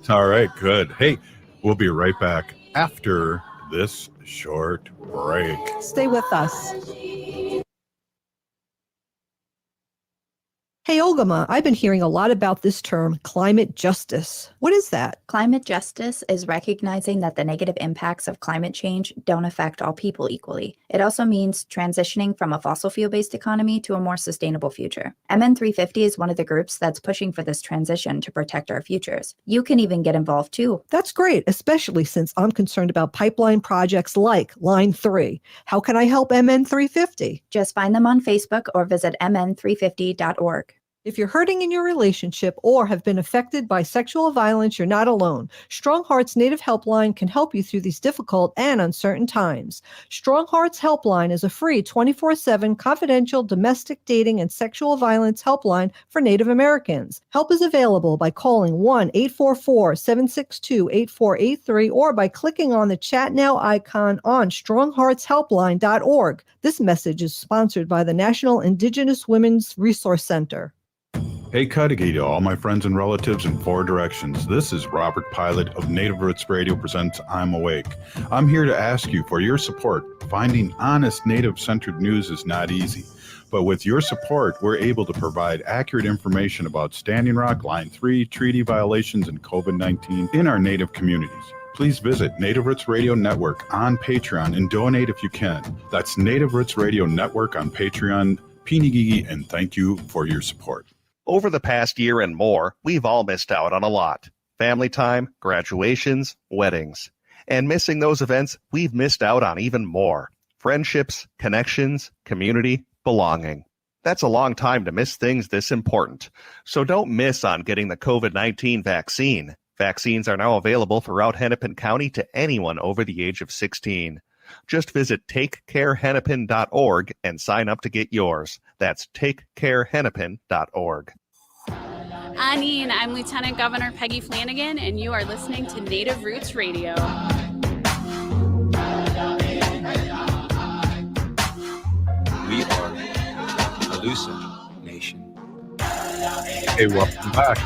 All right, good. Hey, we'll be right back after this short break.
Stay with us. Hey, Ogama, I've been hearing a lot about this term, climate justice. What is that?
Climate justice is recognizing that the negative impacts of climate change don't affect all people equally. It also means transitioning from a fossil fuel-based economy to a more sustainable future. MN350 is one of the groups that's pushing for this transition to protect our futures. You can even get involved too.
That's great, especially since I'm concerned about pipeline projects like Line 3. How can I help MN350?
Just find them on Facebook or visit mn350.org.
If you're hurting in your relationship or have been affected by sexual violence, you're not alone. Strong Hearts Native Helpline can help you through these difficult and uncertain times. Strong Hearts Helpline is a free 24/7 confidential domestic dating and sexual violence helpline for Native Americans. Help is available by calling 1-844-762-8483 or by clicking on the Chat Now icon on strongheartshelpline.org. This message is sponsored by the National Indigenous Women's Resource Center.
Hey, Cudahy to all my friends and relatives in four directions. This is Robert Pilot of Native Roots Radio presents I'm Awake. I'm here to ask you for your support. Finding honest Native-centered news is not easy, but with your support, we're able to provide accurate information about Standing Rock, Line 3, treaty violations, and COVID-19 in our Native communities. Please visit Native Roots Radio Network on Patreon and donate if you can. That's Native Roots Radio Network on Patreon. Pinigigi, and thank you for your support.
Over the past year and more, we've all missed out on a lot. Family time, graduations, weddings. And missing those events, we've missed out on even more. Friendships, connections, community, belonging. That's a long time to miss things this important. So don't miss on getting the COVID-19 vaccine. Vaccines are now available throughout Hennepin County to anyone over the age of 16. Just visit takecarehennepin.org and sign up to get yours. That's takecarehennepin.org.
Anine, I'm Lieutenant Governor Peggy Flanagan, and you are listening to Native Roots Radio.
We are Alusa Nation.
Hey, welcome back.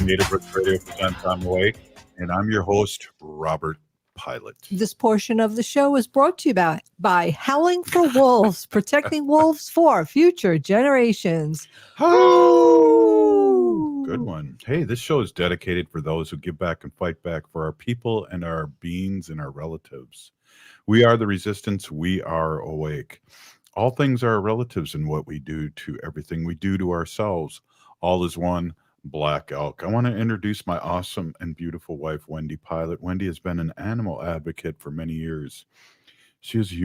Native Roots Radio presents I'm Awake, and I'm your host, Robert Pilot.
This portion of the show is brought to you by Howling for Wolves, protecting wolves for future generations.
Oh, good one. Hey, this show is dedicated for those who give back and fight back for our people and our beings and our relatives. We are the resistance. We are awake. All things are relatives in what we do to everything we do to ourselves. All is one. Black Elk. I want to introduce my awesome and beautiful wife, Wendy Pilot. Wendy has been an animal advocate for many years. She is a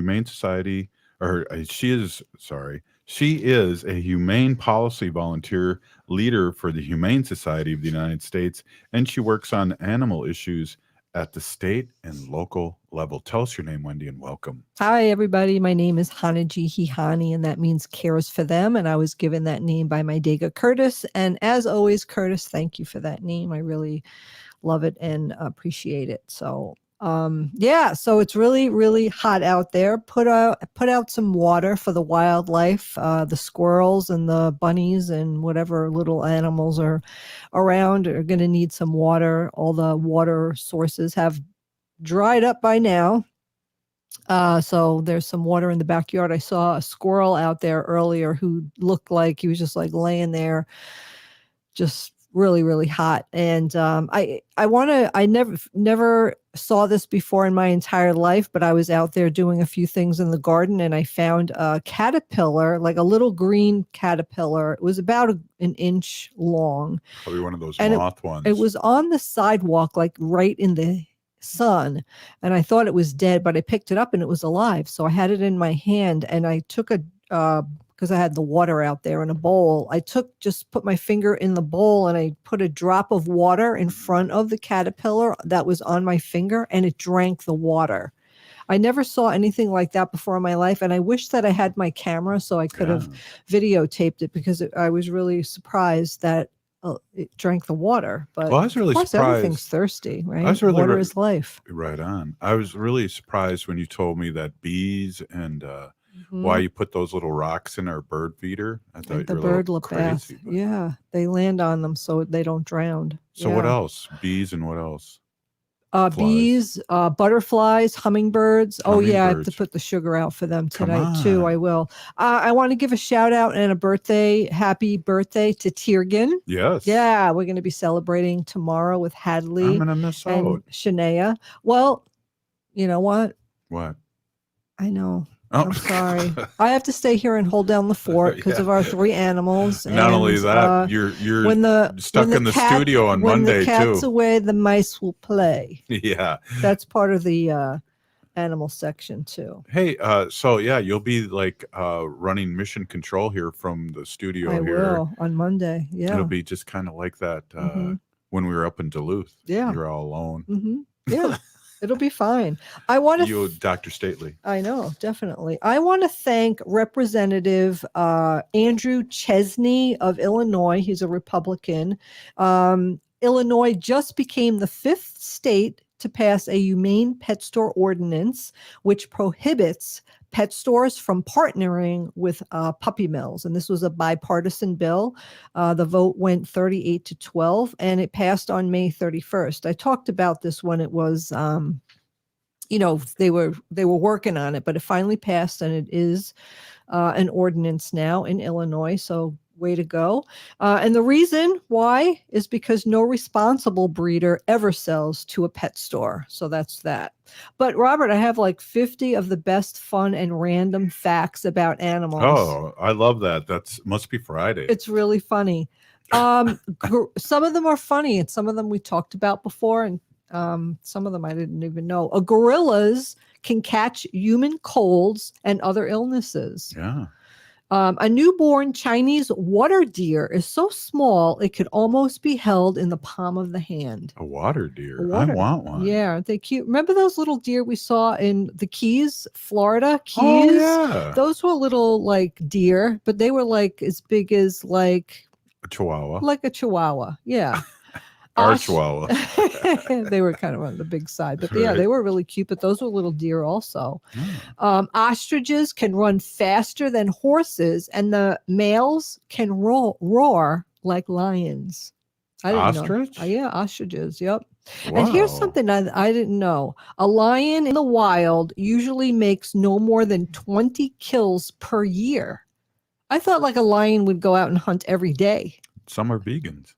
humane policy volunteer leader for the Humane Society of the United States, and she works on animal issues at the state and local level. Tell us your name, Wendy, and welcome.
Hi, everybody. My name is Hanaji Hihani, and that means cares for them. And I was given that name by my Dega Curtis. And as always, Curtis, thank you for that name. I really love it and appreciate it. So, so it's really, really hot out there. Put out some water for the wildlife, the squirrels and the bunnies and whatever little animals are around are going to need some water. All the water sources have dried up by now. So there's some water in the backyard. I saw a squirrel out there earlier who looked like he was just like laying there, just really, really hot. And I never saw this before in my entire life, but I was out there doing a few things in the garden and I found a caterpillar, like a little green caterpillar. It was about an inch long.
Probably one of those
And
moth ones.
It was on the sidewalk, like right in the sun. And I thought it was dead, but I picked it up and it was alive. So I had it in my hand and I took because I had the water out there in a bowl. Just put my finger in the bowl and I put a drop of water in front of the caterpillar that was on my finger and it drank the water. I never saw anything like that before in my life. And I wish that I had my camera so I could have videotaped it because I was really surprised that it drank the water. But
I was really
of course,
surprised.
Everything's thirsty, right?
I was really
Water is life.
Right on. I was really surprised when you told me that bees and why you put those little rocks in our bird feeder. I thought
The
you were a
bird
little
bath.
crazy.
Yeah, they land on them so they don't drown.
So what else? Bees and what else?
Bees, butterflies, hummingbirds. Oh yeah, I have to
Hummingbirds.
put the sugar out for them
Come
tonight too.
on.
I will. I want to give a shout out and a happy birthday to Tiergan.
Yes.
Yeah, we're going to be celebrating tomorrow with Hadley
I'm gonna miss
and
out.
Shania. Well, you know what?
What?
I know.
Oh.
I'm sorry. I have to stay here and hold down the fort because of our three animals.
Not only
and,
that, you're stuck
when
in the
cat-
studio on
when
Monday
the cat's
too.
away, the mice will play.
Yeah.
That's part of the animal section too.
Hey, so yeah, you'll be like running mission control here from the studio
I
here.
will on Monday. Yeah.
It'll be just kind of like that when we were up in Duluth.
Yeah.
You're all alone.
Yeah. It'll be fine. I want
You, Dr. Stately.
I know, definitely. I want to thank Representative Andrew Chesney of Illinois. He's a Republican. Illinois just became the 5th state to pass a humane pet store ordinance, which prohibits pet stores from partnering with puppy mills. And this was a bipartisan bill. The vote went 38-12, and it passed on May 31st. I talked about this when it was, they were working on it, but it finally passed, and it is an ordinance now in Illinois. So way to go. And the reason why is because no responsible breeder ever sells to a pet store. So that's that. But Robert, I have like 50 of the best fun and random facts about animals.
Oh, I love that. Must be Friday.
It's really funny. Some of them are funny, and some of them we talked about before, and some of them I didn't even know. Gorillas can catch human colds and other illnesses.
Yeah.
A newborn Chinese water deer is so small it could almost be held in the palm of the hand.
A water deer. I want one.
Yeah, aren't they cute? Remember those little deer we saw in the Keys, Florida? Keys?
Oh, yeah.
Those were little like deer, but they were like as big as like
a chihuahua.
Like a chihuahua. Yeah.
Our chihuahua.
They were kind of on the big side, but yeah, they were really cute. But those were little deer also. Ostriches can run faster than horses, and the males can roar like lions. I didn't
Ostrich?
know. Yeah, ostriches. Yep.
Wow.
And here's something I didn't know. A lion in the wild usually makes no more than 20 kills per year. I thought like a lion would go out and hunt every day.
Some are vegans.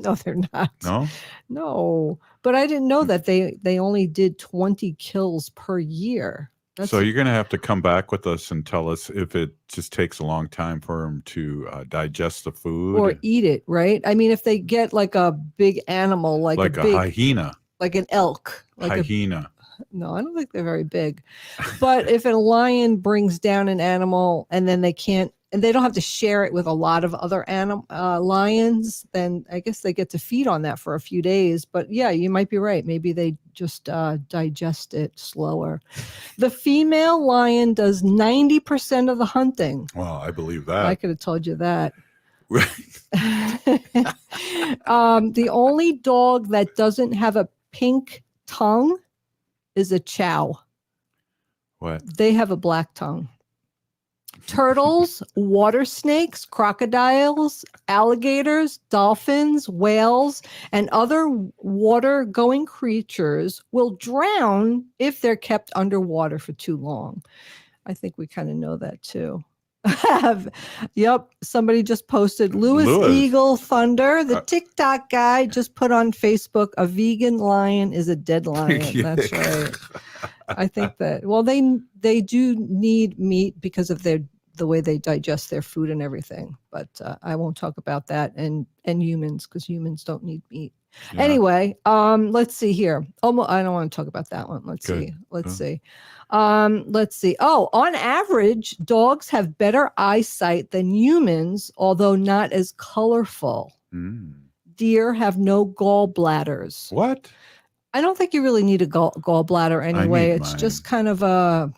No, they're not.
No?
No. But I didn't know that they only did 20 kills per year.
So you're going to have to come back with us and tell us if it just takes a long time for them to digest the food.
Or eat it, right? I mean, if they get like a big animal, like
a
big,
hyena.
Like an elk. Like
hyena.
No, I don't think they're very big. But if a lion brings down an animal and then they don't have to share it with a lot of other lions, then I guess they get to feed on that for a few days. But yeah, you might be right. Maybe they just digest it slower. The female lion does 90% of the hunting.
Well, I believe that.
I could have told you that. The only dog that doesn't have a pink tongue is a chow.
What?
They have a black tongue. Turtles, water snakes, crocodiles, alligators, dolphins, whales, and other water-going creatures will drown if they're kept underwater for too long. I think we kind of know that too. Yep. Somebody just posted Louis Eagle Thunder. The TikTok guy just put on Facebook, a vegan lion is a dead lion. That's right. I think that, well, they do need meat because of the way they digest their food and everything. But I won't talk about that and humans, because humans don't need meat. Yeah. Anyway, let's see here. I don't want to talk about that one. Let's see. Let's see. Oh, on average, dogs have better eyesight than humans, although not as colorful. Deer have no gallbladders.
What?
I don't think you really need a gallbladder anyway. It's just kind of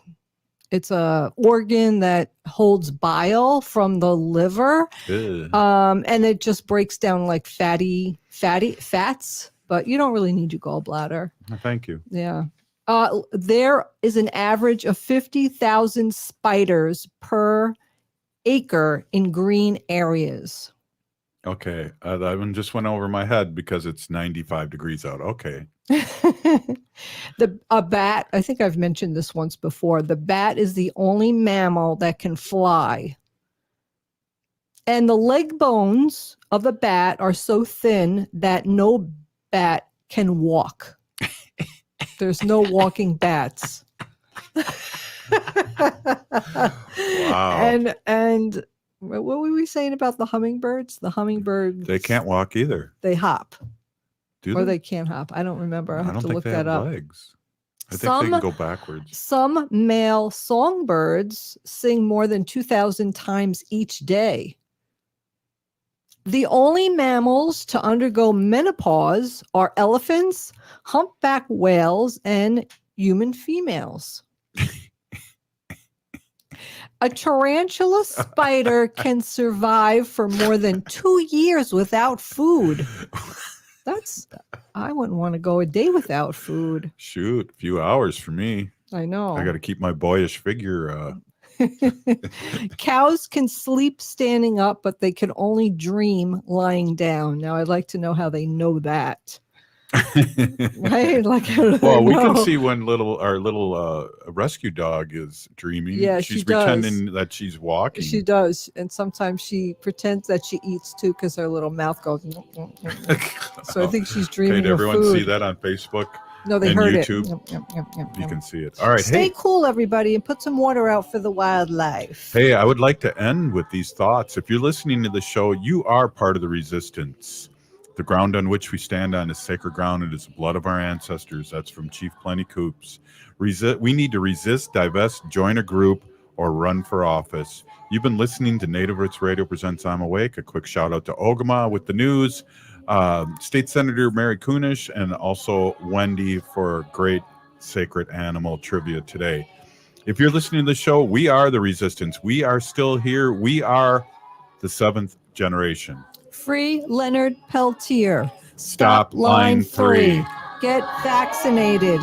it's a organ that holds bile from the liver. And it just breaks down like fats, but you don't really need your gallbladder.
Thank you.
Yeah. There is an average of 50,000 spiders per acre in green areas.
Okay. That one just went over my head because it's 95 degrees out. Okay.
A bat, I think I've mentioned this once before. The bat is the only mammal that can fly. And the leg bones of the bat are so thin that no bat can walk. There's no walking bats.
Wow.
And what were we saying about the hummingbirds? The hummingbirds.
They can't walk either.
They hop.
Do
or
they?
They can't hop. I don't remember. I have
don't
to
think
look
they
that
have
up.
legs. I think they can go backwards.
Some male songbirds sing more than 2,000 times each day. The only mammals to undergo menopause are elephants, humpback whales, and human females. A tarantula spider can survive for more than 2 years without food. I wouldn't want to go a day without food.
Shoot, a few hours for me.
I know.
I got to keep my boyish figure.
Cows can sleep standing up, but they can only dream lying down. Now, I'd like to know how they know that. Right? Like,
well, we can see when our little rescue dog is dreaming.
Yeah,
she's
she
pretending
does.
that she's walking.
She does, and sometimes she pretends that she eats too because her little mouth goes. So I think she's dreaming
Okay, did
of
everyone
food.
see that on Facebook?
No, they
and
heard
YouTube?
it.
You can see it. All right.
Stay
Hey,
cool, everybody, and put some water out for the wildlife.
hey, I would like to end with these thoughts. If you're listening to the show, you are part of the resistance. The ground on which we stand on is sacred ground. It is the blood of our ancestors. That's from Chief Plenty Coops. We need to resist, divest, join a group, or run for office. You've been listening to Native Roots Radio Presents I'm Awake. A quick shout out to Ogama with the news, State Senator Mary Kunesh, and also Wendy for great sacred animal trivia today. If you're listening to the show, we are the resistance. We are still here. We are the seventh generation.
Free Leonard Peltier.
Stop line 3.
Get vaccinated.